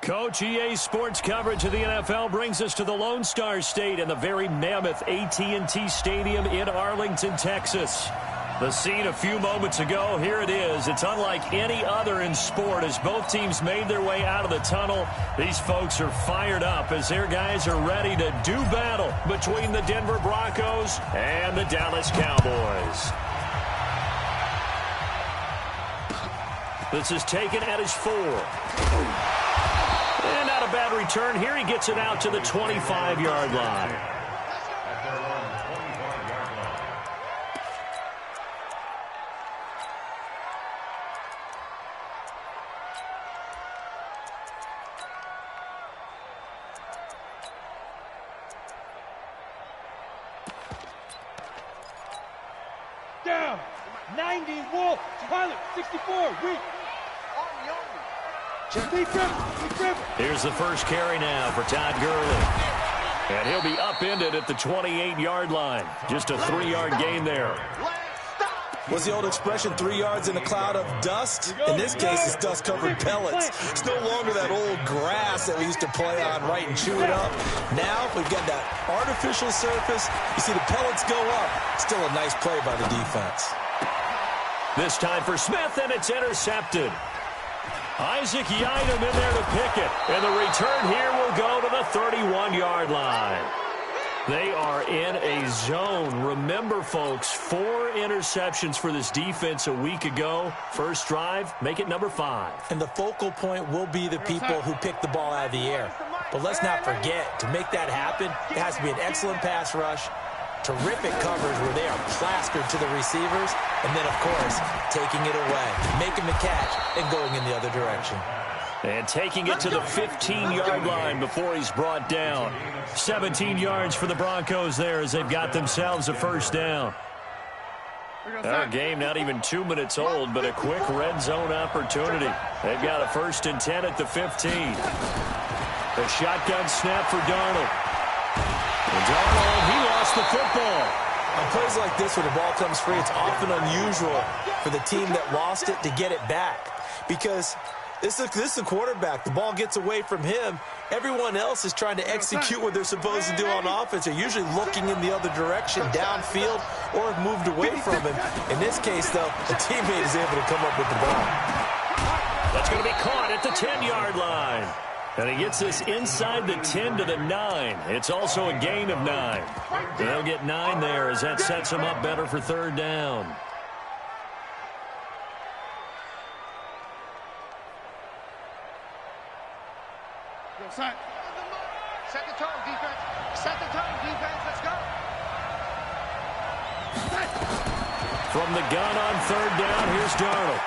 Coach, EA Sports coverage of the NFL brings us to the Lone Star State and the very mammoth AT&T Stadium in Arlington, Texas. The scene a few moments ago, here it is. It's unlike any other in sport as both teams made their way out of the tunnel. These folks are fired up as their guys are ready to do battle between the Denver Broncos and the Dallas Cowboys. This is taken at his 4. And not a bad return here. He gets it out to the 25-yard line. Down. 90 Wolf. Pilot 64. Weak. Here's the first carry now for Todd Gurley. And he'll be upended at the 28-yard line. Just a 3-yard gain there. What's the old expression, 3 yards in a cloud of dust? In this case, it's dust-covered pellets. It's no longer that old grass that we used to play on, right, and chew it up. Now, we've got that artificial surface. You see the pellets go up. Still a nice play by the defense. This time for Smith, and it's intercepted. Isaac Yiadom in there to pick it. And the return here will go to the 31-yard line. They are in a zone. Remember, folks, 4 interceptions for this defense a week ago. First drive, make it number 5. And the focal point will be the people who pick the ball out of the air. But let's not forget, to make that happen, it has to be an excellent pass rush, terrific coverage where they are plastered to the receivers, and then, of course, taking it away, making the catch, and going in the other direction. And taking it to the 15-yard line before he's brought down. 17 yards for the Broncos there as they've got themselves a first down. Our game not even 2 minutes old, but a quick red zone opportunity. They've got a 1st and 10 at the 15. A shotgun snap for Darnold. And Darnold, he lost the football. On plays like this where the ball comes free, it's often unusual for the team that lost it to get it back. Because this is the quarterback. The ball gets away from him. Everyone else is trying to execute what they're supposed to do on offense. They're usually looking in the other direction, downfield, or have moved away from him. In this case, though, the teammate is able to come up with the ball. That's going to be caught at the 10-yard line. And he gets this inside the 10 to the 9. It's also a gain of 9. They'll get 9 there as that sets them up better for 3rd down. Set the tone, defense. Set the tone, defense. Let's go. From the gun on 3rd down, here's Darnold.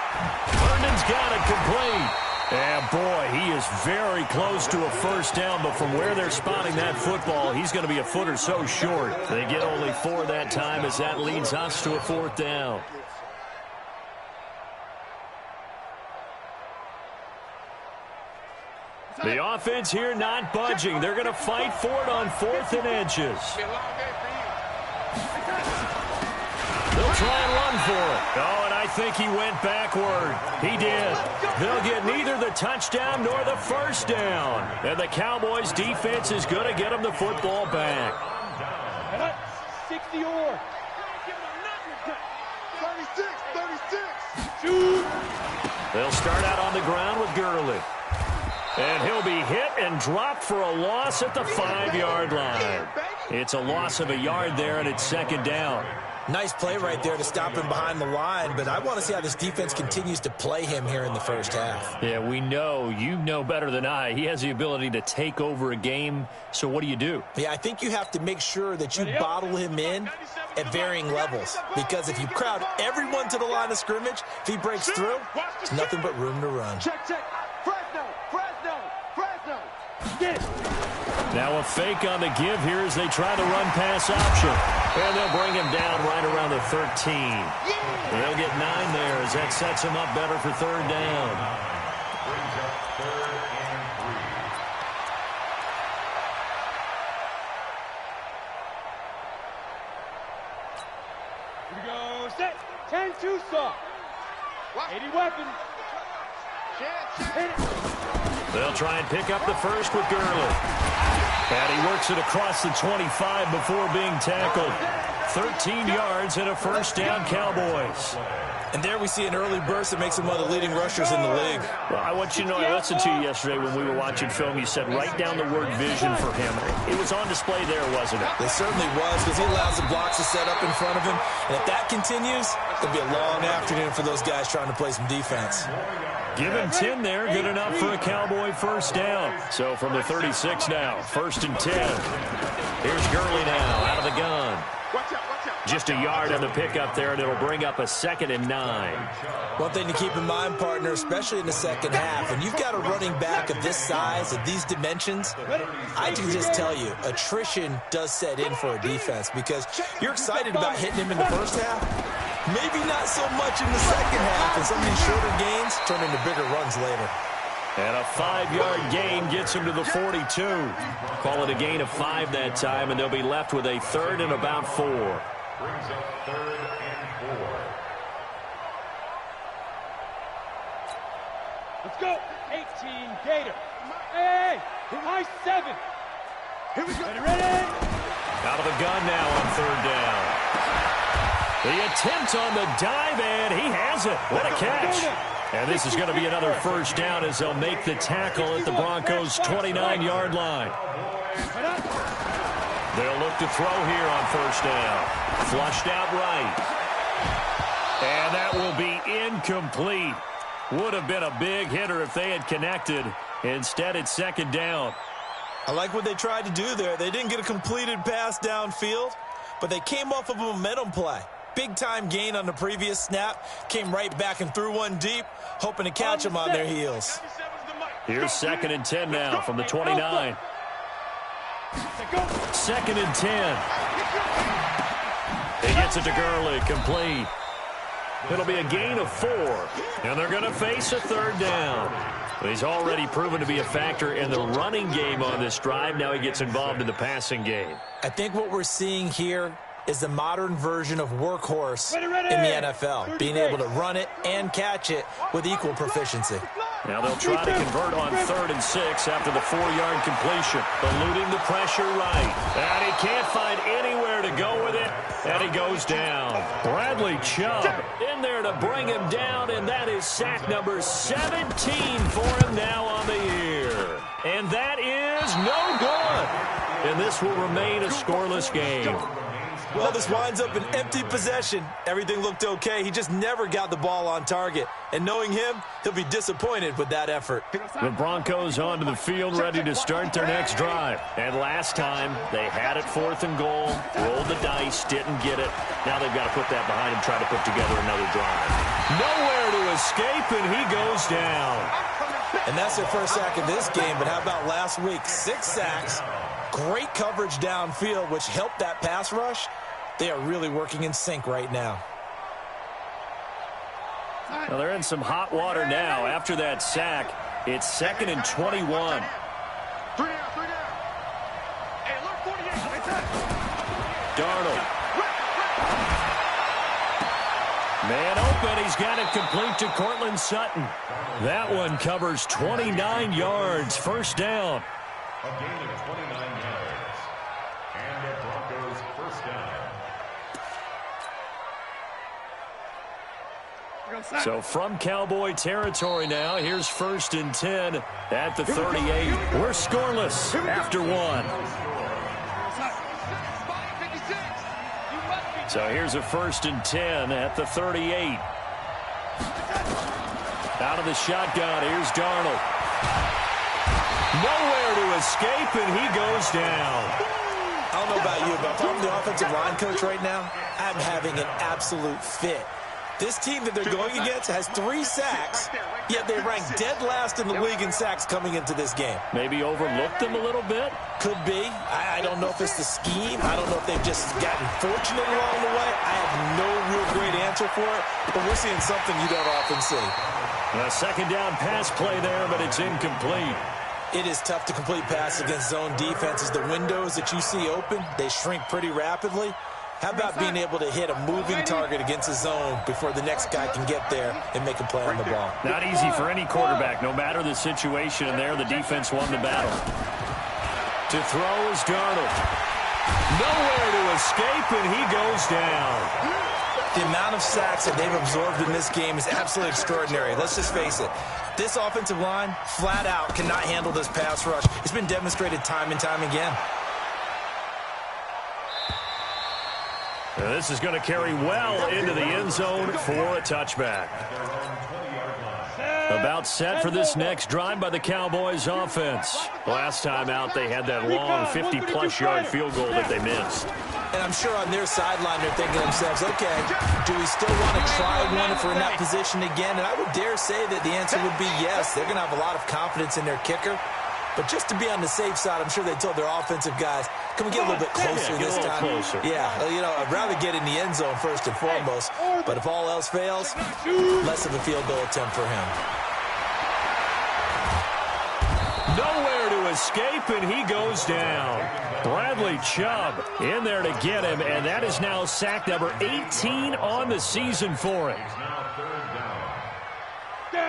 Herndon's got it complete. And, boy, he is very close to a first down, but from where they're spotting that football, he's going to be a foot or so short. They get only 4 that time as that leads us to a 4th down. The offense here not budging. They're going to fight for it on 4th and inches. They'll try and run for it. Oh, and I think he went backward. He did. They'll get neither the touchdown nor the first down. And the Cowboys' defense is going to get them the football back. 60 or 36. Shoot. They'll start out on the ground with Gurley. And he'll be hit and dropped for a loss at the 5-yard line. It's a loss of a yard there, and it's 2nd down. Nice play right there to stop him behind the line, but I want to see how this defense continues to play him here in the first half. Yeah, we know. You know better than I. He has the ability to take over a game, so what do? Yeah, I think you have to make sure that you bottle him in at varying levels, because if you crowd everyone to the line of scrimmage, if he breaks through, there's nothing but room to run. Check. Fresno. Get it. Now a fake on the give here as they try the run-pass option. And they'll bring him down right around the 13. They'll get 9 there as that sets him up better for 3rd down. Here we go. Set. 10-2 soft. 80 weapons. They'll try and pick up the first with Gurley. And he works it across the 25 before being tackled. 13 yards and a first down, Cowboys. And there we see an early burst that makes him one of the leading rushers in the league. Well, I want you to know, I listened to you yesterday when we were watching film. You said write down the word vision for him. It was on display there, wasn't it? It certainly was, because he allows the blocks to set up in front of him. And if that continues, it'll be a long afternoon for those guys trying to play some defense. Give him 10 there. Good enough for a Cowboy first down. So from the 36 now, 1st and 10. Here's Gurley now out of the gun. Just a yard on the pickup there, and it'll bring up a 2nd and 9. One thing to keep in mind, partner, especially in the second half, when you've got a running back of this size, of these dimensions, I can just tell you, attrition does set in for a defense, because you're excited about hitting him in the first half. Maybe not so much in the second half, and some of these shorter gains turn into bigger runs later. And a 5-yard gain gets him to the 42. Call it a gain of 5 that time, and they'll be left with a 3rd and about 4. Brings up 3rd and 4. Let's go. 18 Gator. Hey, high 7. Here we go. Ready? Out of the gun now on 3rd down. The attempt on the dive, and he has it. What a catch. And this is going to be another first down as they'll make the tackle at the Broncos' 29-yard line. They'll look to throw here on 1st down. Flushed out right. And that will be incomplete. Would have been a big hitter if they had connected. Instead, it's 2nd down. I like what they tried to do there. They didn't get a completed pass downfield, but they came off of a momentum play. Big-time gain on the previous snap. Came right back and threw one deep, hoping to catch them on their heels. Here's 2nd and 10 now from the 29. 2nd and 10. He gets it to Gurley, complete. It'll be a gain of 4, and they're going to face a 3rd down. He's already proven to be a factor in the running game on this drive. Now he gets involved in the passing game. I think what we're seeing here is the modern version of workhorse in the NFL, being able to run it and catch it with equal proficiency. Now they'll try to convert on 3rd and 6 after the 4-yard completion. Eluding the pressure right. And he can't find anywhere to go with it. And he goes down. Bradley Chubb in there to bring him down, and that is sack number 17 for him now on the year. And that is no good. And this will remain a scoreless game. Well, this winds up an empty possession. Everything looked okay. He just never got the ball on target. And knowing him, he'll be disappointed with that effort. The Broncos onto the field, ready to start their next drive. And last time, they had it 4th and goal, rolled the dice, didn't get it. Now they've got to put that behind him, try to put together another drive. Nowhere to escape, and he goes down. And that's their first sack of this game, but how about last week? 6 sacks, great coverage downfield, which helped that pass rush. They are really working in sync right now. Well, they're in some hot water now. After that sack, it's 2nd and 21. 3 down. Hey, look, 48. Darnold. Man open. He's got it complete to Cortland Sutton. That one covers 29 yards. First down. A gain of 29 yards. And the Broncos first down. So from Cowboy territory now, here's 1st and 10 at the 38. We're scoreless after 1. So here's a 1st and 10 at the 38. Out of the shotgun, here's Darnold. Nowhere to escape, and he goes down. I don't know about you, but if I'm the offensive line coach right now, I'm having an absolute fit. This team that they're going against has 3 sacks, yet they rank dead last in the league in sacks coming into this game. Maybe overlooked them a little bit? Could be. I don't know if it's the scheme. I don't know if they've just gotten fortunate along the way. I have no real great answer for it, but we're seeing something you don't often see. A 2nd down pass play there, but it's incomplete. It is tough to complete passes against zone defenses. The windows that you see open, they shrink pretty rapidly. How about being able to hit a moving target against his zone before the next guy can get there and make a play on the ball? Not easy for any quarterback. No matter the situation in there, the defense won the battle. To throw is Darnold. Nowhere to escape, and he goes down. The amount of sacks that they've absorbed in this game is absolutely extraordinary. Let's just face it. This offensive line, flat out, cannot handle this pass rush. It's been demonstrated time and time again. And this is going to carry well into the end zone for a touchback. About set for this next drive by the Cowboys offense. Last time out, they had that long 50-plus yard field goal that they missed. And I'm sure on their sideline they're thinking to themselves, okay, do we still want to try one if we're in that position again? And I would dare say that the answer would be yes. They're going to have a lot of confidence in their kicker. But just to be on the safe side, I'm sure they told their offensive guys, can we get a little bit closer this time? Closer. Yeah, you know, I'd rather get in the end zone first and foremost. But if all else fails, less of a field goal attempt for him. Nowhere to escape, and he goes down. Bradley Chubb in there to get him, and that is now sack number 18 on the season for him.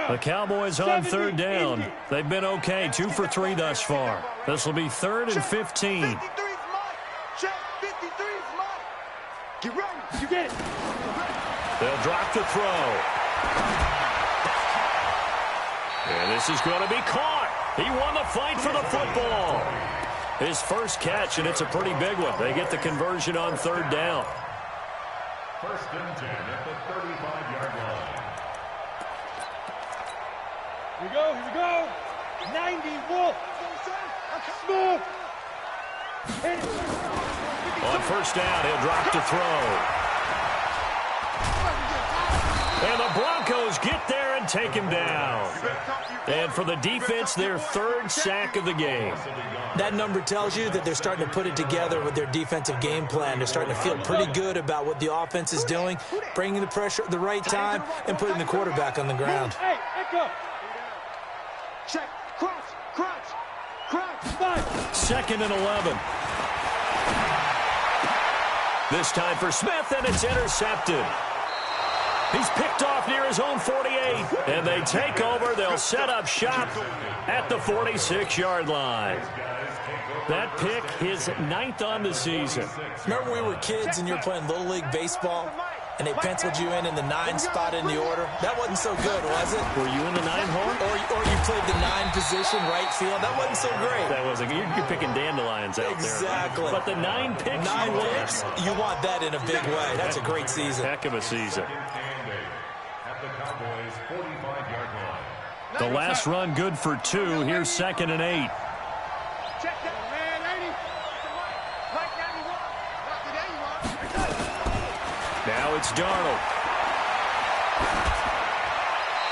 The Cowboys on third down. They've been okay, 2 for 3 thus far. This will be 3rd and 15. 53's mine. Check, 53's mine. Get ready. You get it. They'll drop the throw. And this is going to be caught. He won the fight for the football. His first catch, and it's a pretty big one. They get the conversion on third down. 1st and 10 at the 35-yard line. Here we go, here we go. 90 Wolf. Smooth. Hit it. On first down, he'll drop to throw. And the Broncos get there and take him down. And for the defense, their 3rd sack of the game. That number tells you that they're starting to put it together with their defensive game plan. They're starting to feel pretty good about what the offense is doing, bringing the pressure at the right time, and putting the quarterback on the ground. Hey, echo. Check, crouch, crouch, crouch. 5. 2nd and 11. This time for Smith, and it's intercepted. He's picked off near his own 48, and they take over. They'll set up shop at the 46-yard line. That pick, his 9th on the season. Remember we were kids and you were playing Little League Baseball, and they penciled you in the 9 spot in the order? That wasn't so good, was it? Were you in the 9 hole? Or you played the 9 position, right field? That wasn't so great. That wasn't. You're picking dandelions out exactly. there. But the 9 picks, 9 picks, you want that in a big way. That's a great season. Heck of a season. At the Cowboys' 45-yard line. The last run good for 2. Here's 2nd and 8. Check that. Man, 80. Right 91. Right there you are. Now it's Darnold.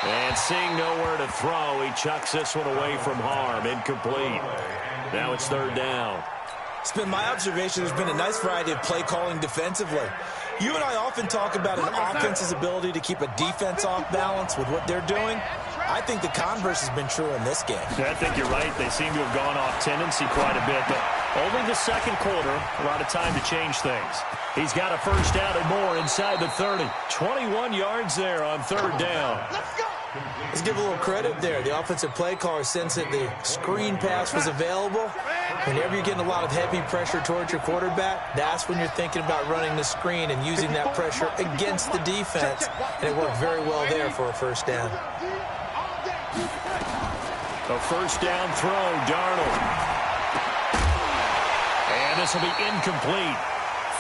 And seeing nowhere to throw, he chucks this one away from harm. Incomplete. Now it's 3rd down. It's been my observation there's been a nice variety of play calling defensively. You and I often talk about an offense's ability to keep a defense off balance with what they're doing. I think the converse has been true in this game. Yeah, I think you're right. They seem to have gone off tendency quite a bit, but only the 2nd quarter, a lot of time to change things. He's got a first down and more inside the 30. 21 yards there on 3rd down. Let's give a little credit there. The offensive play caller sensed that the screen pass was available. Whenever you're getting a lot of heavy pressure towards your quarterback, that's when you're thinking about running the screen and using that pressure against the defense. And it worked very well there for a first down. A first down throw, Darnold. And this will be incomplete.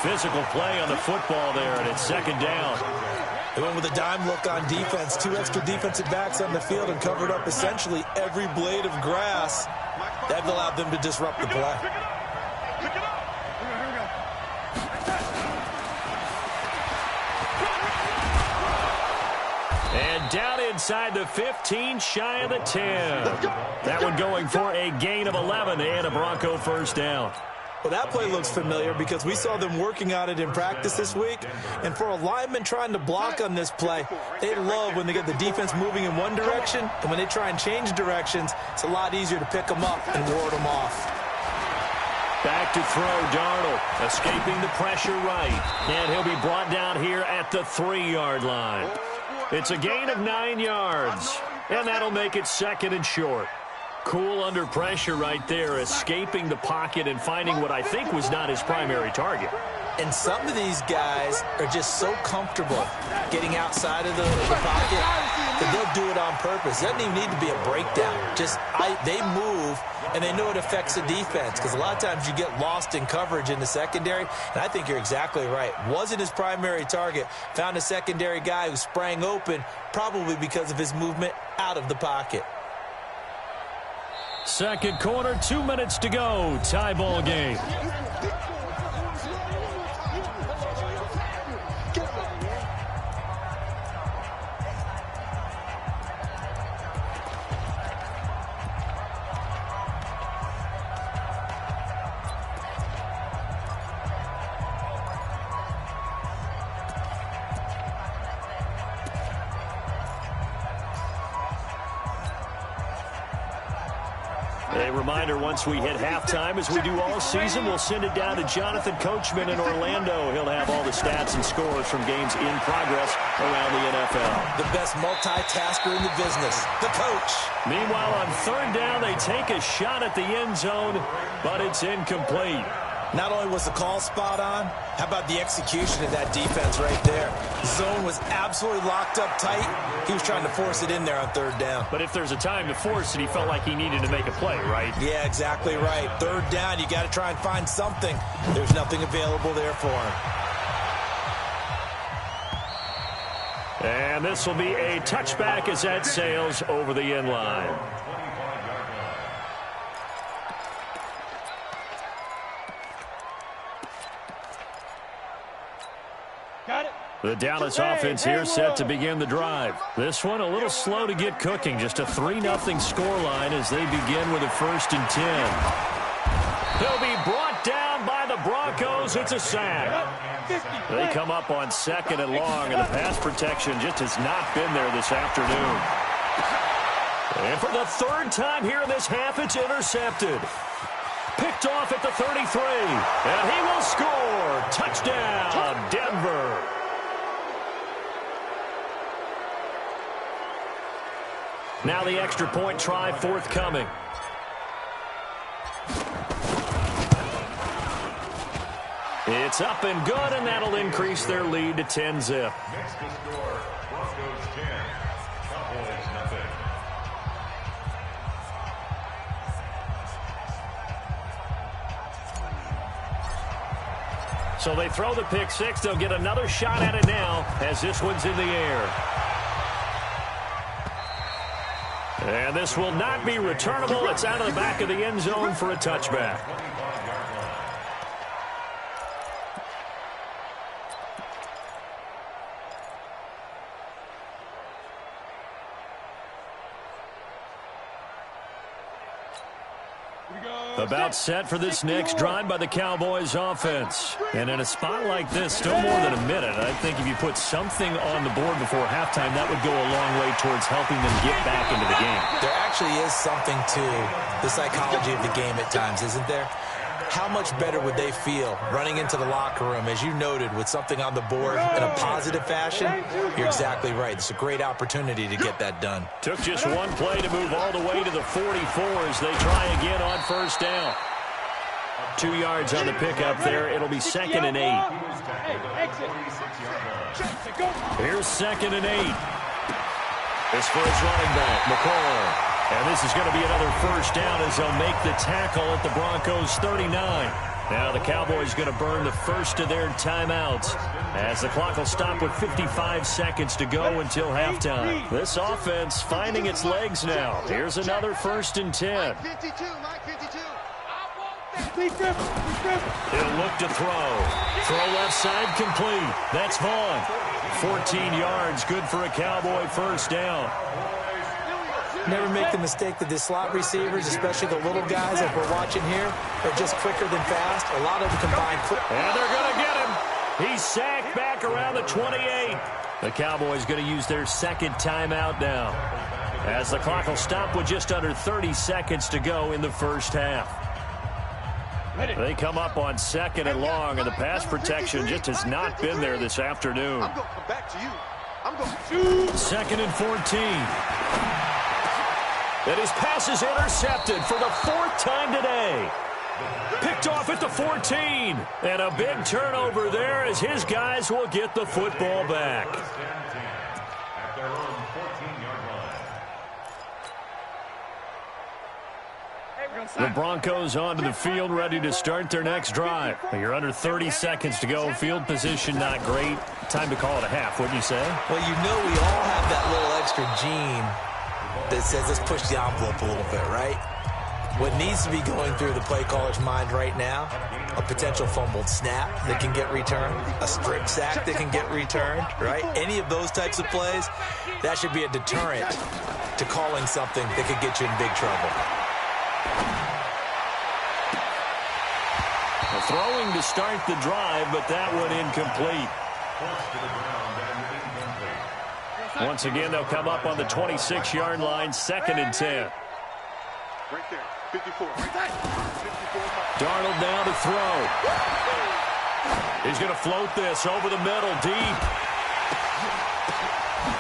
Physical play on the football there, and it's 2nd down. They went with a dime look on defense. 2 extra defensive backs on the field and covered up essentially every blade of grass. That allowed them to disrupt the play. And down inside the 15, shy of the 10. That one going for a gain of 11 and a Bronco first down. Well, that play looks familiar because we saw them working on it in practice this week. And for a lineman trying to block on this play, they love when they get the defense moving in one direction. And when they try and change directions, it's a lot easier to pick them up and ward them off. Back to throw, Darnold, escaping the pressure right. And he'll be brought down here at the 3-yard line. It's a gain of 9 yards, and that'll make it 2nd and short. Cool under pressure right there, escaping the pocket and finding what I think was not his primary target. And some of these guys are just so comfortable getting outside of the pocket that they'll do it on purpose. It doesn't even need to be a breakdown. They move, and they know it affects the defense, because a lot of times you get lost in coverage in the secondary, and I think you're exactly right. Wasn't his primary target. Found a secondary guy who sprang open, probably because of his movement out of the pocket. Second quarter, 2 minutes to go. Tie ball game. A reminder, once we hit halftime, as we do all season, we'll send it down to Jonathan Coachman in Orlando. He'll have all the stats and scores from games in progress around the NFL. The best multitasker in the business, the coach. Meanwhile, on 3rd down, they take a shot at the end zone, but it's incomplete. Not only was the call spot on, how about the execution of that defense right there? Zone was absolutely locked up tight. He was trying to force it in there on 3rd down. But if there's a time to force it, he felt like he needed to make a play, right? Yeah, exactly right. 3rd down, you got to try and find something. There's nothing available there for him. And this will be a touchback as that sails over the end line. Got it. The Dallas offense here set to begin the drive. This one a little slow to get cooking. Just a 3-0 scoreline as they begin with a 1st and 10. He'll be brought down by the Broncos. It's a sack. They come up on 2nd and long, and the pass protection just has not been there this afternoon. And for the 3rd time here in this half, it's intercepted. Picked off at the 33, and he will score. Touchdown, Denver. Now the extra point try forthcoming. It's up and good, and that'll increase their lead to 10-zip. Next to score, Broncos 10, Cowboys nothing. So they throw the pick six. They'll get another shot at it now as this one's in the air. And this will not be returnable. It's out of the back of the end zone for a touchback. About set for this next drive by the Cowboys offense. And in a spot like this, still more than a minute. I think if you put something on the board before halftime, that would go a long way towards helping them get back into the game. There actually is something to the psychology of the game at times, isn't there? How much better would they feel running into the locker room, as you noted, with something on the board in a positive fashion? You're exactly right. It's a great opportunity to get that done. Took just one play to move all the way to the 44 as they try again on 1st down. 2 yards on the pickup there. It'll be 2nd and 8. Here's 2nd and 8. This for his running back, McCall. And this is going to be another 1st down as they'll make the tackle at the Broncos 39. Now the Cowboys going to burn the first of their timeouts as the clock will stop with 55 seconds to go until halftime. This offense finding its legs now. Here's another 1st and 10. He'll look to throw. Throw left side complete. That's Vaughn. 14 yards, good for a Cowboy 1st down. Never make the mistake that the slot receivers, especially the little guys like we're watching here, are just quicker than fast. A lot of them combine quick. And they're going to get him. He's sacked back around the 28. The Cowboys going to use their 2nd timeout now as the clock will stop with just under 30 seconds to go in the 1st half. They come up on 2nd and long, and the pass protection just has not been there this afternoon. I'm going to come back to you. I'm going to 2nd and 14. And his pass is intercepted for the 4th time today. Picked off at the 14. And a big turnover there as his guys will get the football back. The Broncos onto the field, ready to start their next drive. You're under 30 seconds to go. Field position not great. Time to call it a half, wouldn't you say? Well, you know we all have that little extra gene that says let's push the envelope a little bit, right? What needs to be going through the play caller's mind right now, a potential fumbled snap that can get returned, a strip sack that can get returned, right? Any of those types of plays, that should be a deterrent to calling something that could get you in big trouble. Throwing to start the drive, but that one incomplete. Once again, they'll come up on the 26-yard line, 2nd and 10. right there. 54. Right there. 54. Darnold now to throw. He's going to float this over the middle, deep.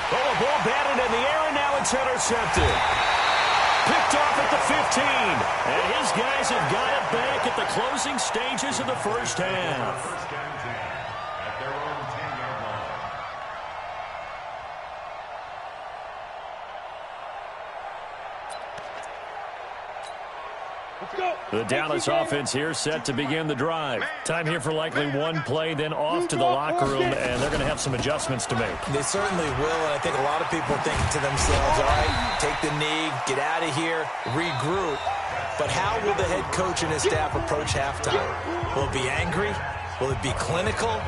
Oh, a ball batted in the air, and now it's intercepted. Picked off at the 15. And his guys have got it back at the closing stages of the first half. First down 10 at their own 10-yard line. The Dallas offense here set to begin the drive. Time here for likely one play, then off to the locker room, and they're going to have some adjustments to make. They certainly will, and I think a lot of people are thinking to themselves, all right, take the knee, get out of here, regroup. But how will the head coach and his staff approach halftime? Will it be angry? Will it be clinical?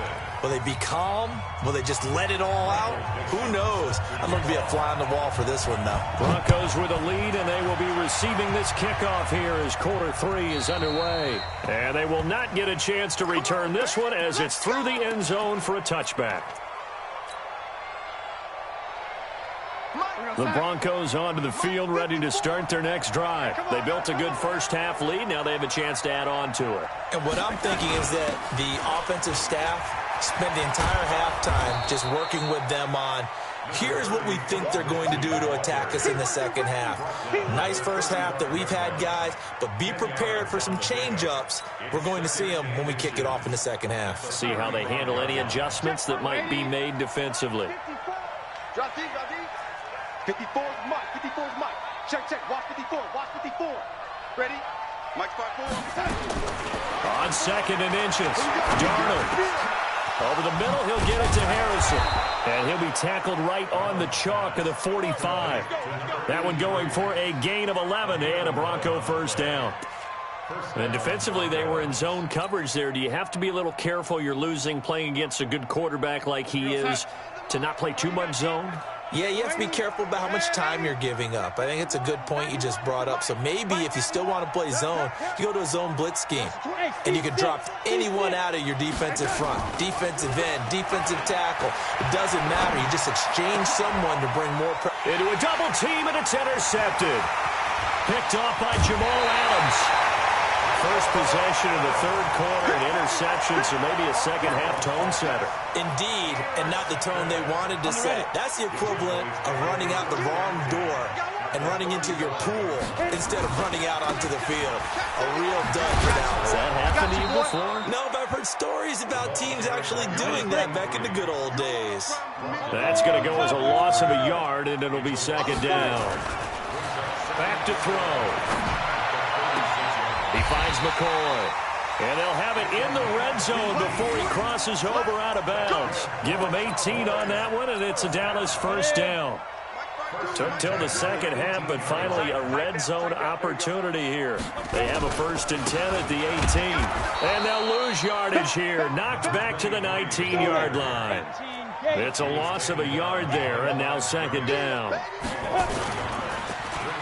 Will they be calm? Will they just let it all out? Who knows? I'm going to be a fly on the wall for this one, though. Broncos with a lead, and they will be receiving this kickoff here as quarter 3 is underway. And they will not get a chance to return this one as it's through the end zone for a touchback. The Broncos onto the field, ready to start their next drive. They built a good first-half lead. Now they have a chance to add on to it. And what I'm thinking is that the offensive staff spent the entire halftime just working with them on, here's what we think they're going to do to attack us in the second half. Nice first half that we've had, guys, but be prepared for some change-ups. We're going to see them when we kick it off in the second half. See how they handle any adjustments that might be made defensively. Drop deep, drop deep. 54 is Mike. 54 is Mike. Check, check. Watch 54. Watch 54. Ready? Mike spot 4. On 2nd and inches. Darnold. Over the middle, he'll get it to Harrison. And he'll be tackled right on the chalk of the 45. That one going for a gain of 11 and a Bronco first down. And defensively, they were in zone coverage there. Do you have to be a little careful? You're losing playing against a good quarterback like he is to not play too much zone? Yeah, you have to be careful about how much time you're giving up. I think it's a good point you just brought up. So maybe if you still want to play zone, you go to a zone blitz scheme. And you can drop anyone out of your defensive front. Defensive end, defensive tackle. It doesn't matter. You just exchange someone to bring more pressure. Into a double team, and it's intercepted. Picked off by Jamal Adams. First possession in the third quarter, an interception, so maybe a second-half tone setter. Indeed, and not the tone they wanted to set. That's the equivalent of running out the wrong door and running into your pool instead of running out onto the field. A real dud for that. Has that happened to you before? No, but I've heard stories about teams actually doing that back in the good old days. That's going to go as a loss of a yard, and it'll be second down. Back to throw. He finds McCoy. And they'll have it in the red zone before he crosses over out of bounds. Give him 18 on that one, and it's a Dallas first down. Took till the second half, but finally a red zone opportunity here. They have a 1st and 10 at the 18. And they'll lose yardage here. Knocked back to the 19-yard line. It's a loss of a yard there, and now second down.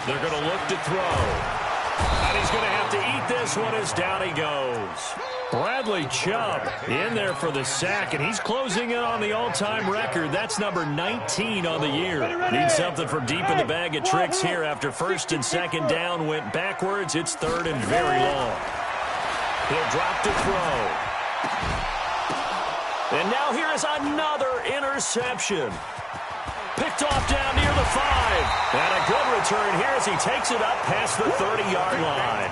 They're going to look to throw. And he's going to have to eat this one as down he goes. Bradley Chubb in there for the sack, and he's closing in on the all-time record. That's number 19 on the year. Needs something from deep in the bag of tricks here after 1st and 2nd down went backwards. It's 3rd and very long. He'll drop to throw. And now here is another interception. Picked off down near the 5. And a good return here as he takes it up past the 30-yard line.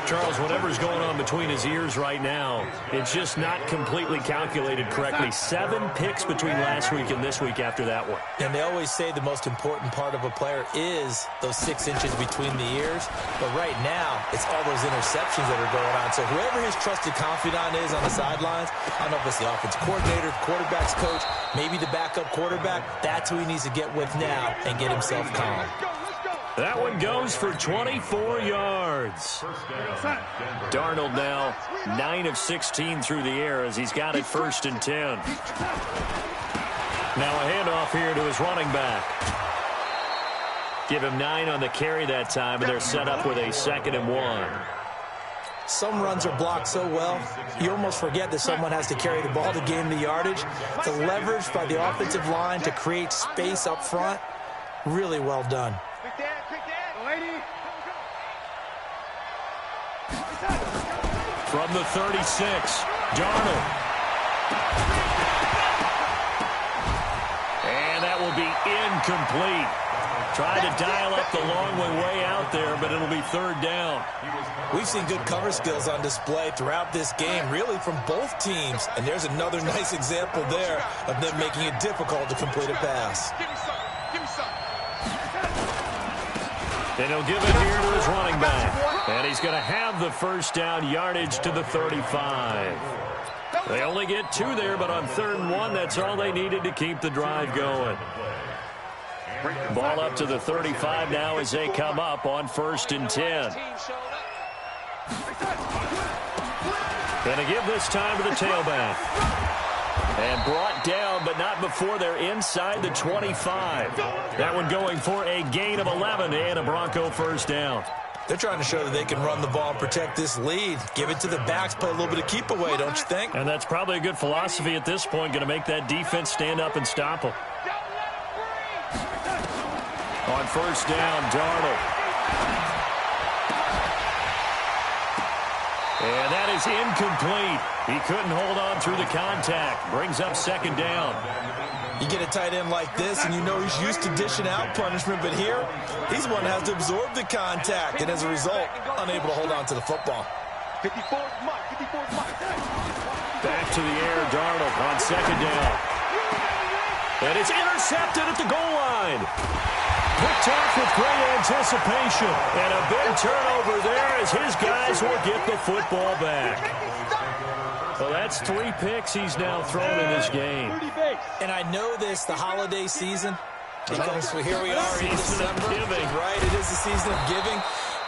Charles, whatever's going on between his ears right now, it's just not completely calculated correctly. 7 picks between last week and this week after that one. And they always say the most important part of a player is those 6 inches between the ears. But right now, it's all those interceptions that are going on. So whoever his trusted confidant is on the sidelines, I don't know if it's the offensive coordinator, quarterback's coach, maybe the backup quarterback, that's who he needs to get with now and get himself calm. That one goes for 24 yards. Darnold now 9 of 16 through the air as he's got it 1st and 10. Now a handoff here to his running back. Give him 9 on the carry that time, and they're set up with a 2nd and 1. Some runs are blocked so well, you almost forget that someone has to carry the ball to gain the yardage. The leverage by the offensive line to create space up front, really well done. From the 36, Darnold. And that will be incomplete. Tried to dial up the long way out there, but it'll be 3rd down. We've seen good cover skills on display throughout this game, really from both teams. And there's another nice example there of them making it difficult to complete a pass. And he'll give it here to his running back. And he's going to have the 1st down yardage to the 35. They only get 2 there, but on 3rd and 1, that's all they needed to keep the drive going. Ball up to the 35 now as they come up on 1st and 10. Going to give this time to the tailback. And brought down, but not before they're inside the 25. That one going for a gain of 11 and a Bronco 1st down. They're trying to show that they can run the ball and protect this lead. Give it to the backs, play a little bit of keep away, don't you think? And that's probably a good philosophy at this point, going to make that defense stand up and stop them. On 1st down, Darnold. And that is incomplete. He couldn't hold on through the contact. Brings up 2nd down. You get a tight end like this, and you know he's used to dishing out punishment, but here, he's the one that has to absorb the contact, and as a result, unable to hold on to the football. 54's Mike, 54's Mike. Back to the air, Darnold on 2nd down. And it's intercepted at the goal line. Picked off with great anticipation. And a big turnover there as his guys will get the football back. Well, that's 3 picks he's now thrown in this game. And I know this, the holiday season, because here we are in December. Giving. Right, it is the season of giving.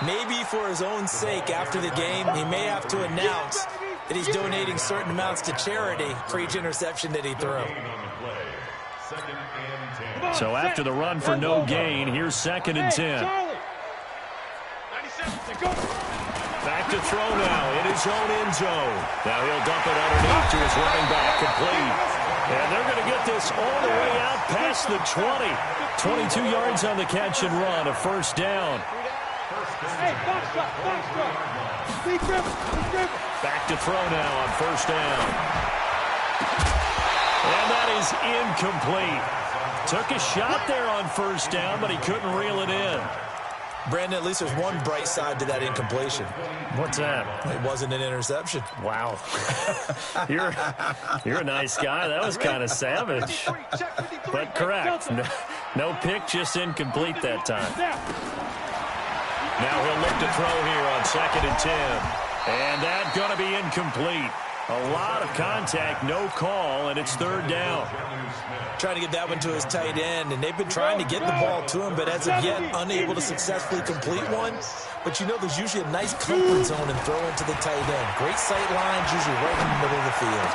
Maybe for his own sake after the game, he may have to announce that he's donating certain amounts to charity for each interception that he threw. So after the run for no gain, here's 2nd and 10. Back to throw now in his own end zone. Now he'll dump it underneath to his running back, complete. And they're going to get this all the way out past the 20. 22 yards on the catch and run, a 1st down. Back to throw now on 1st down. And that is incomplete. Took a shot there on 1st down, but he couldn't reel it in. Brandon, at least there's one bright side to that incompletion. What's that? It wasn't an interception. Wow. You're a nice guy. That was kind of savage. But correct. No pick, just incomplete that time. Now he'll look to throw here on 2nd and 10. And that's going to be incomplete. A lot of contact, no call, and it's 3rd down. Trying to get that one to his tight end, and they've been trying to get the ball to him, but as of yet, unable to successfully complete one. But you know there's usually a nice comfort zone in throwing to the tight end. Great sight lines, usually right in the middle of the field.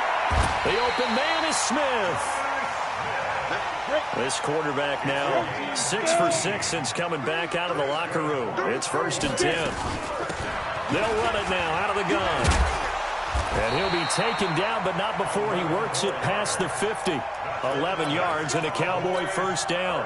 The open man is Smith. This quarterback now 6 for 6 since coming back out of the locker room. It's 1st and 10. They'll run it now out of the gun. And he'll be taken down, but not before he works it past the 50. 11 yards and a Cowboy 1st down.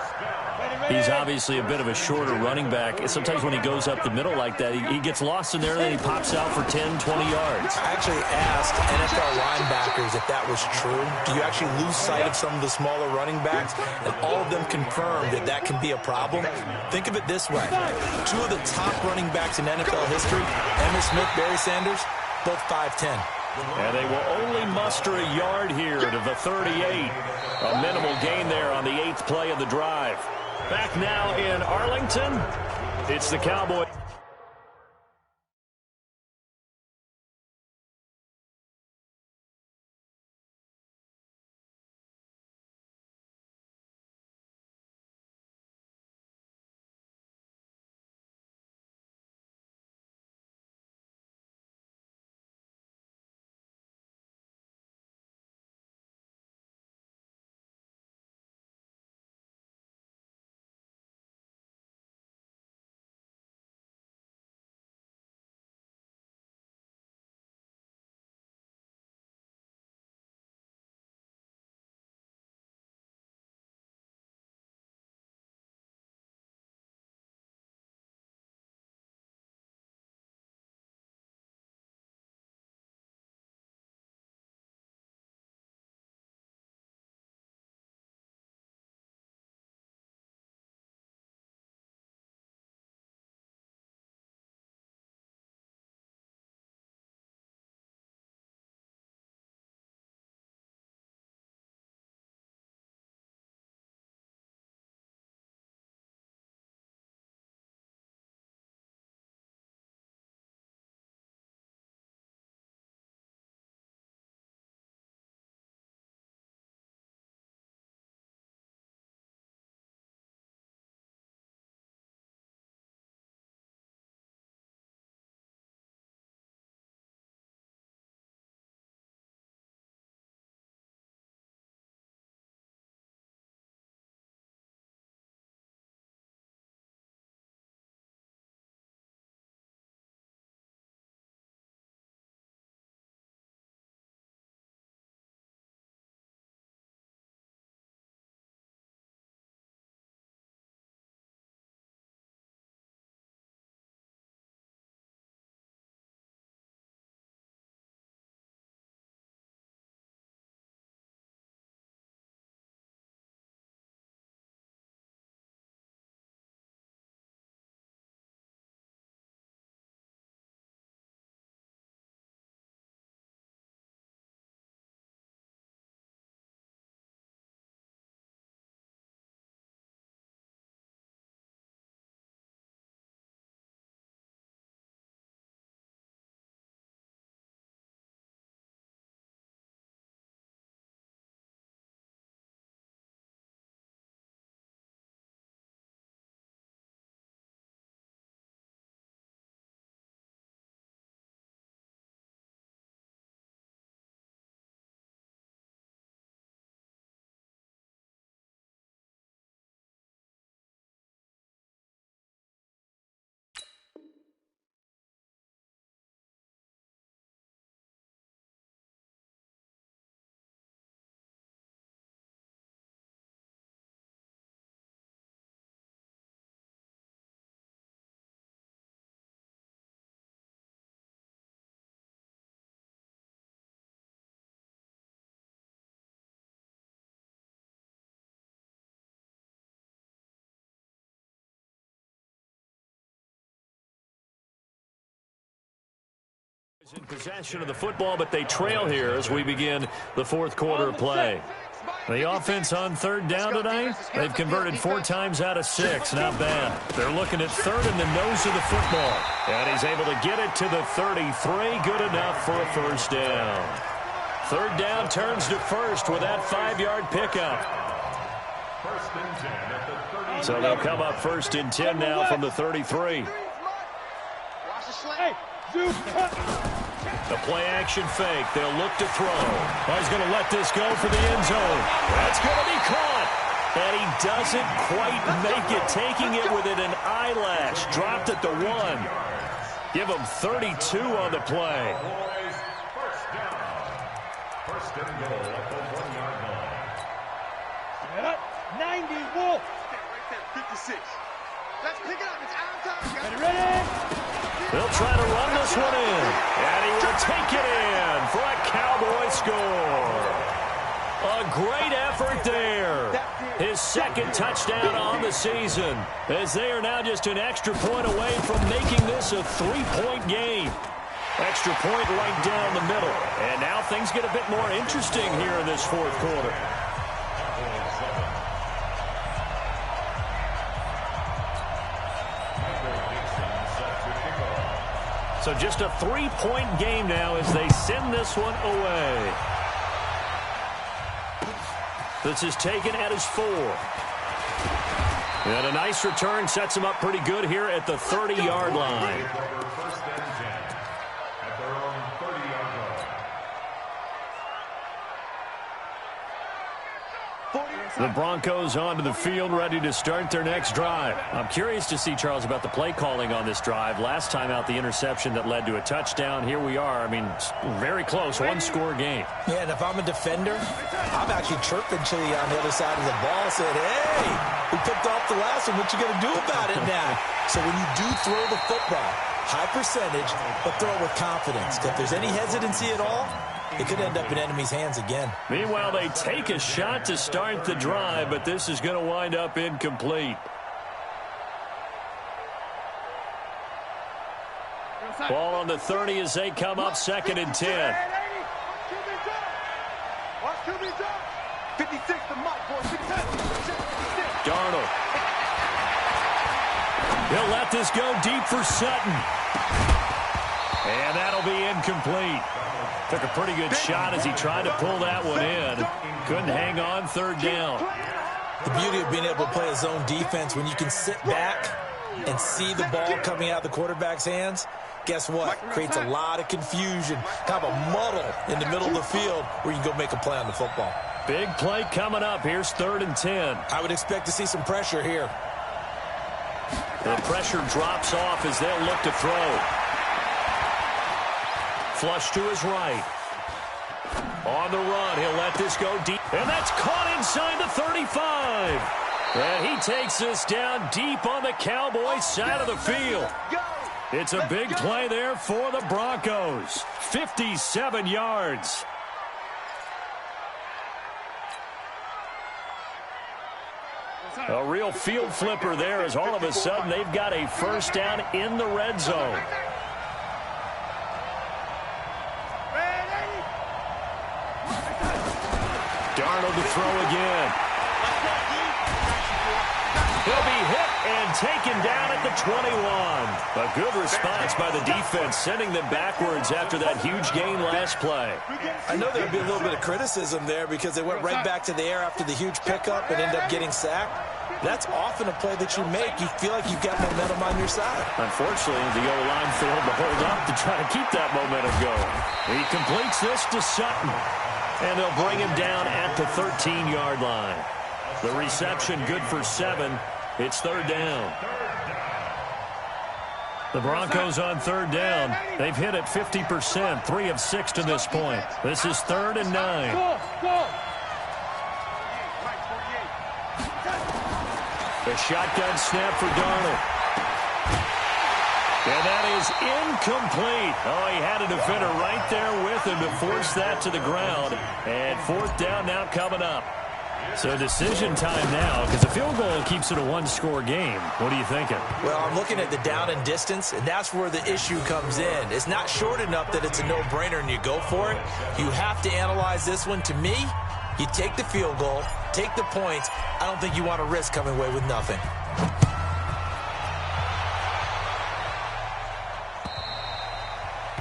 He's obviously a bit of a shorter running back. Sometimes when he goes up the middle like that, he gets lost in there, and then he pops out for 10, 20 yards. I actually asked NFL linebackers if that was true. Do you actually lose sight of some of the smaller running backs? And all of them confirmed that that can be a problem. Think of it this way. Two of the top running backs in NFL history, Emmitt Smith, Barry Sanders, both 5'10". And they will only muster a yard here to the 38. A minimal gain there on the 8th play of the drive. Back now in Arlington, it's the Cowboys. In possession of the football, but they trail here as we begin the fourth quarter of play. The offense on third down tonight, they've converted 4 times out of 6. Not bad. They're looking at third in the nose of the football. And he's able to get it to the 33. Good enough for a first down. Third down turns to first with that 5-yard pickup. So they'll come up first and 10 now from the 33. The play-action fake. They'll look to throw. Oh, he's going to let this go for the end zone. That's going to be caught. And he doesn't quite make it, taking it within an eyelash. Dropped at the 1. Give him 32 on the play. First and goal at the 1-yard line. 90 Wolf. 56. Let's pick it up. It's out of time, guys. Ready? They'll try to run this one in. And he will take it in for a Cowboy score. A great effort there. His second touchdown on the season, as they are now just an extra point away from making this a 3-point game. Extra point right down the middle. And now things get a bit more interesting here in this fourth quarter. So just a 3-point game now as they send this one away. This is taken at his 4. And a nice return sets him up pretty good here at the 30-yard line. First and 10 at their own 30-yard line. The Broncos onto the field, ready to start their next drive. I'm curious to see, Charles, about the play calling on this drive. Last time out, the interception that led to a touchdown. Here we are. I mean, very close, one-score game. Yeah, and if I'm a defender, I'm actually chirping Chili on the other side of the ball, saying, hey, we picked off the last one. What you going to do about it now? So when you do throw the football, high percentage, but throw it with confidence. If there's any hesitancy at all, it could end up in enemy's hands again. Meanwhile, they take a shot to start the drive, but this is going to wind up incomplete. Ball on the 30 as they come up, 2nd and 10. Watch QB drop. 56 to Mike, boy. 56. Darnold. He'll let this go deep for Sutton. And that'll be incomplete. Took a pretty good shot as he tried to pull that one in. Couldn't hang on, 3rd down. The beauty of being able to play a zone defense, when you can sit back and see the ball coming out of the quarterback's hands, guess what? Creates a lot of confusion, kind of a muddle in the middle of the field where you can go make a play on the football. Big play coming up. Here's 3rd and 10. I would expect to see some pressure here. The pressure drops off as they'll look to throw. Flush to his right. On the run, he'll let this go deep. And that's caught inside the 35. And he takes this down deep on the Cowboys side of the field. It's a big play there for the Broncos. 57 yards. A real field flipper there as all of a sudden they've got a first down in the red zone. Darnold to throw again. He'll be hit and taken down at the 21. A good response by the defense, sending them backwards after that huge gain last play. I know there'll be a little bit of criticism there because they went right back to the air after the huge pickup and ended up getting sacked. That's often a play that you make. You feel like you've got momentum on your side. Unfortunately, the O-line failed to hold up to try to keep that momentum going. He completes this to Sutton. And they'll bring him down at the 13-yard line. The reception good for 7. It's 3rd down. The Broncos on 3rd down. They've hit it 50%, 3 of 6 to this point. This is 3rd and 9. The shotgun snap for Darnold. And that is incomplete. Oh, he had a defender right there with him to force that to the ground. And 4th down now coming up. So decision time now because the field goal keeps it a one-score game. What are you thinking? Well, I'm looking at the down and distance, and that's where the issue comes in. It's not short enough that it's a no-brainer and you go for it. You have to analyze this one. To me, you take the field goal, take the points. I don't think you want to risk coming away with nothing.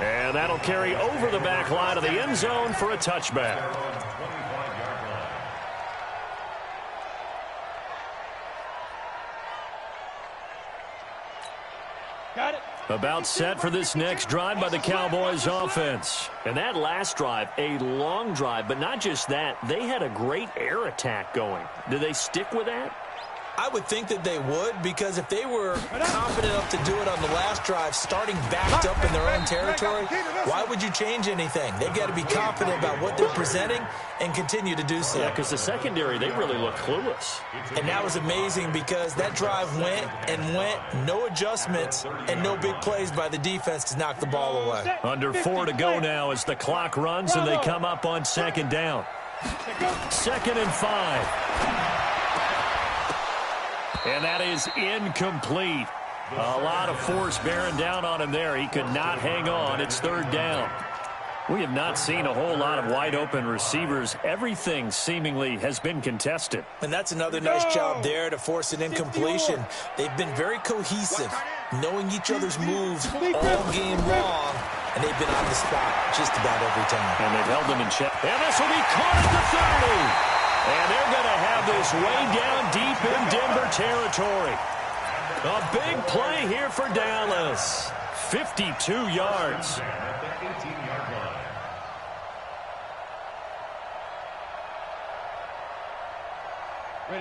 And that'll carry over the back line of the end zone for a touchback. Got it. About set for this next drive by the Cowboys offense. And that last drive, a long drive, but not just that. They had a great air attack going. Do they stick with that? I would think that they would, because if they were confident enough to do it on the last drive, starting backed up in their own territory, why would you change anything? They've got to be confident about what they're presenting and continue to do so. Yeah, because the secondary, they really look clueless. And that was amazing because that drive went and went, no adjustments, and no big plays by the defense to knock the ball away. Under 4 to go now as the clock runs and they come up on second down. 2nd and 5. And that is incomplete. A lot of force bearing down on him there. He could not hang on. It's 3rd down. We have not seen a whole lot of wide-open receivers. Everything seemingly has been contested. And that's another nice job there to force an incompletion. They've been very cohesive, knowing each other's moves all game long, and they've been on the spot just about every time. And they've held them in check. And this will be caught at the 30. And they're going to have this way down deep in Denver territory. A big play here for Dallas. 52 yards.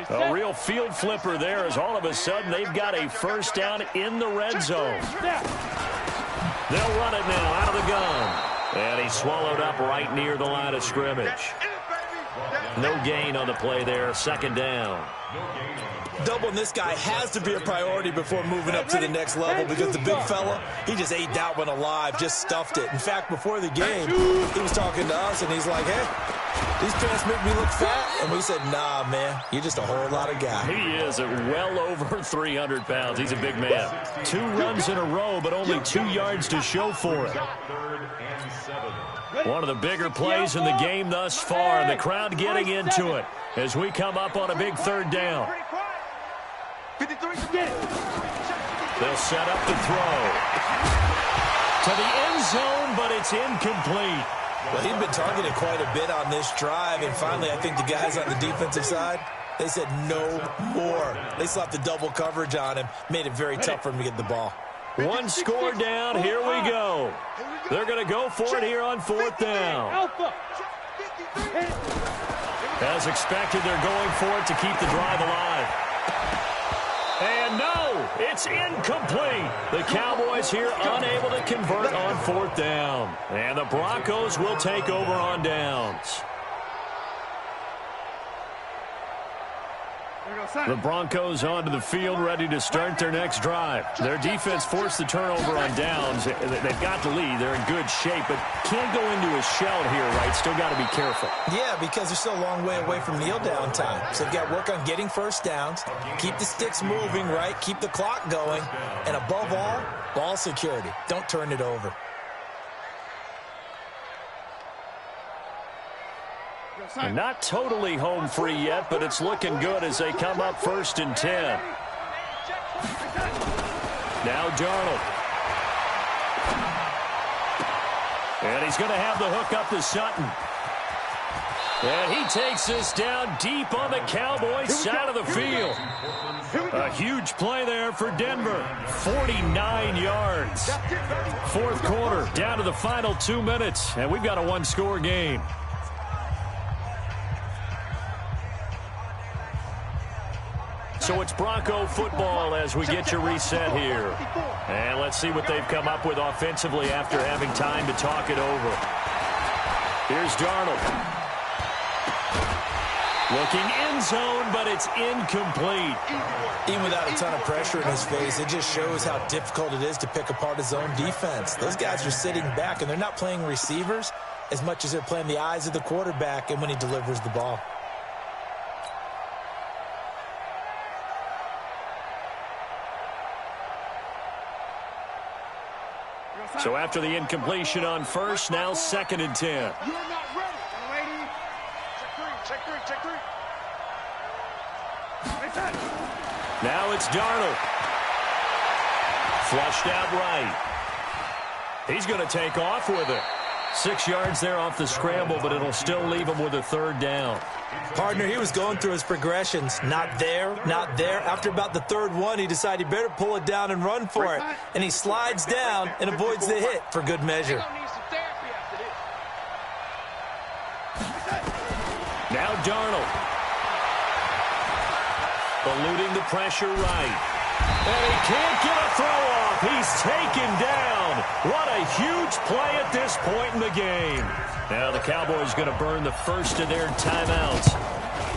A real field flipper there as all of a sudden they've got a first down in the red zone. They'll run it now out of the gun. And he's swallowed up right near the line of scrimmage. No gain on the play there. 2nd down. Doubling this guy has to be a priority before moving up to the next level, because the big fella, he just ate that one alive, just stuffed it. In fact, before the game, he was talking to us, and he's like, hey, these pants make me look fat. And we said, nah, man, you're just a whole lot of guy. He is at well over 300 pounds. He's a big man. 2 runs in a row, but only 2 yards to show for it. One of the bigger plays in the game thus far, and the crowd getting into it as we come up on a big 3rd down. They'll set up the throw to the end zone, but it's incomplete. Well, he'd been targeted quite a bit on this drive, and finally I think the guys on the defensive side, they said no more. They slapped the double coverage on him, made it very tough for him to get the ball. 1 score down, here we go. They're going to go for it here on 4th down. As expected, they're going for it to keep the drive alive. And no, it's incomplete. The Cowboys here unable to convert on 4th down. And the Broncos will take over on downs. The Broncos onto the field, ready to start their next drive. Their defense forced the turnover on downs. They've got the lead. They're in good shape, but can't go into a shell here, right? Still got to be careful. Yeah, because they're still a long way away from kneel down time. So they've got to work on getting first downs, keep the sticks moving, right? Keep the clock going. And above all, ball security. Don't turn it over. And not totally home free yet, but it's looking good as they come up 1st and 10. Now Darnold. And he's going to have the hook up to Sutton. And he takes this down deep on the Cowboys side of the field. A huge play there for Denver. 49 yards. 4th quarter, down to the final 2 minutes, and we've got a 1-score game. So it's Bronco football as we get you reset here. And let's see what they've come up with offensively after having time to talk it over. Here's Darnold. Looking end zone, but it's incomplete. Even without a ton of pressure in his face, it just shows how difficult it is to pick apart his own defense. Those guys are sitting back, and they're not playing receivers as much as they're playing the eyes of the quarterback and when he delivers the ball. So after the incompletion on 1st, now 2nd and 10. You're not ready, lady. Check three. Now it's Darnold. Flushed out right. He's going to take off with it. 6 yards there off the scramble, but it'll still leave him with a 3rd down. Partner, he was going through his progressions. Not there, not there. After about the 3rd one, he decided he better pull it down and run for it. And he slides down and avoids the hit for good measure. Now Darnold. eluding the pressure right. And he can't get a throw off. He's taken down. What a huge play at this point in the game. Now the Cowboys going to burn the first of their timeouts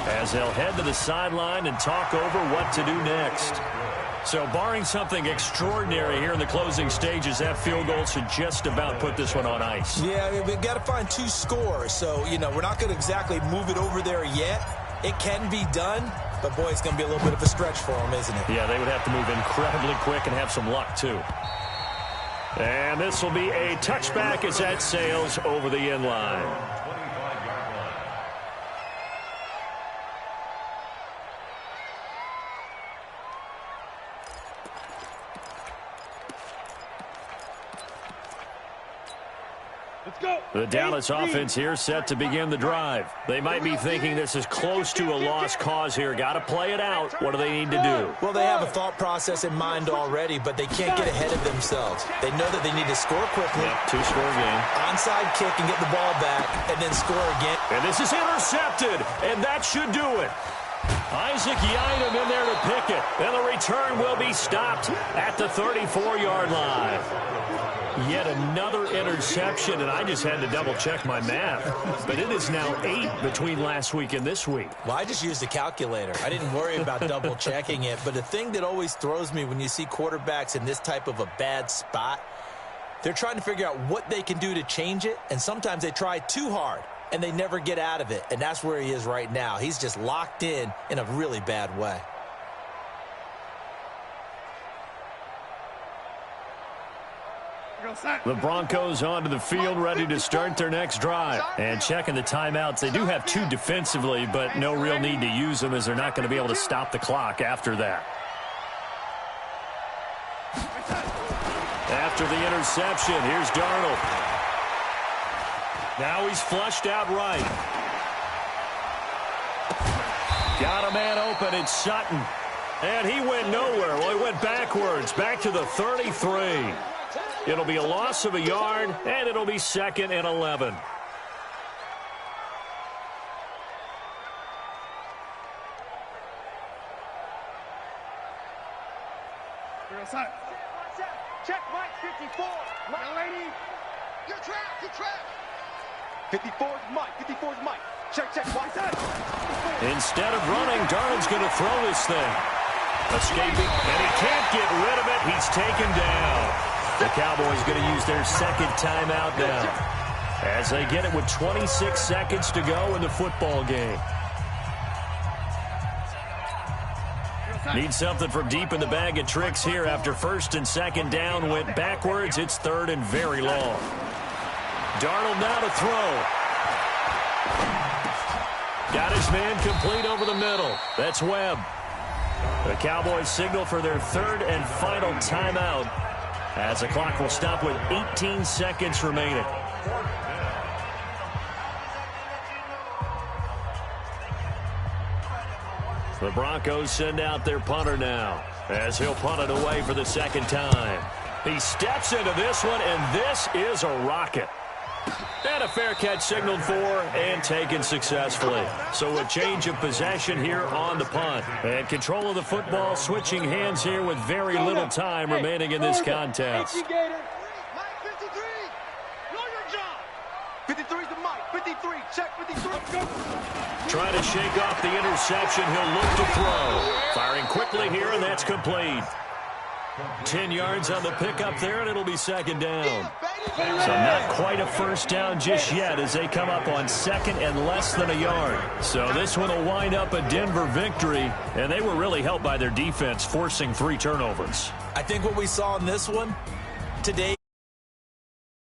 as they'll head to the sideline and talk over what to do next. So barring something extraordinary here in the closing stages, that field goal should just about put this one on ice. Yeah, we've got to find 2 scores. So, we're not going to exactly move it over there yet. It can be done, but, boy, it's going to be a little bit of a stretch for them, isn't it? Yeah, they would have to move incredibly quick and have some luck, too. And this will be a touchback as that sails over the end line. The Dallas offense here set to begin the drive. They might be thinking this is close to a lost cause here. Got to play it out. What do they need to do? Well, they have a thought process in mind already, but they can't get ahead of themselves. They know that they need to score quickly. Yep, 2-score game. Onside kick and get the ball back, and then score again. And this is intercepted, and that should do it. Isaac Yiadom in there to pick it. And the return will be stopped at the 34-yard line. Yet another interception, and I just had to double-check my math. But it is now 8 between last week and this week. Well, I just used a calculator. I didn't worry about double-checking it. But the thing that always throws me when you see quarterbacks in this type of a bad spot, they're trying to figure out what they can do to change it, and sometimes they try too hard, and they never get out of it. And that's where he is right now. He's just locked in a really bad way. The Broncos onto the field, ready to start their next drive. And checking the timeouts, they do have 2 defensively, but no real need to use them as they're not going to be able to stop the clock after that. After the interception, here's Darnold. Now he's flushed out right. Got a man open, it's Sutton. And he went nowhere. Well, he went backwards, back to the 33. It'll be a loss of a yard, and it'll be 2nd and 11. Check Mike 54. Young lady. You're trapped. You're trapped. 54's Mike. 54's Mike. Check. Watch that. Instead of running, Darnold's going to throw this thing. Escaping, and he can't get rid of it. He's taken down. The Cowboys going to use their 2nd timeout now as they get it with 26 seconds to go in the football game. Need something from deep in the bag of tricks here after 1st and 2nd down went backwards. It's 3rd and very long. Darnold now to throw. Got his man complete over the middle. That's Webb. The Cowboys signal for their 3rd and final timeout as the clock will stop with 18 seconds remaining. The Broncos send out their punter now as he'll punt it away for the 2nd time. He steps into this one, and this is a rocket. And a fair catch signaled for and taken successfully. So a change of possession here on the punt. And control of the football switching hands here with very little time remaining in this contest. Mike 53. Know your job. 53's the Mike. 53. Check 53. Trying to shake off the interception. He'll look to throw. Firing quickly here, and that's complete. 10 yards on the pickup there, and it'll be 2nd down. So not quite a 1st down just yet as they come up on 2nd and less than a yard. So this one will wind up a Denver victory, and they were really helped by their defense, forcing 3 turnovers. I think what we saw in this one today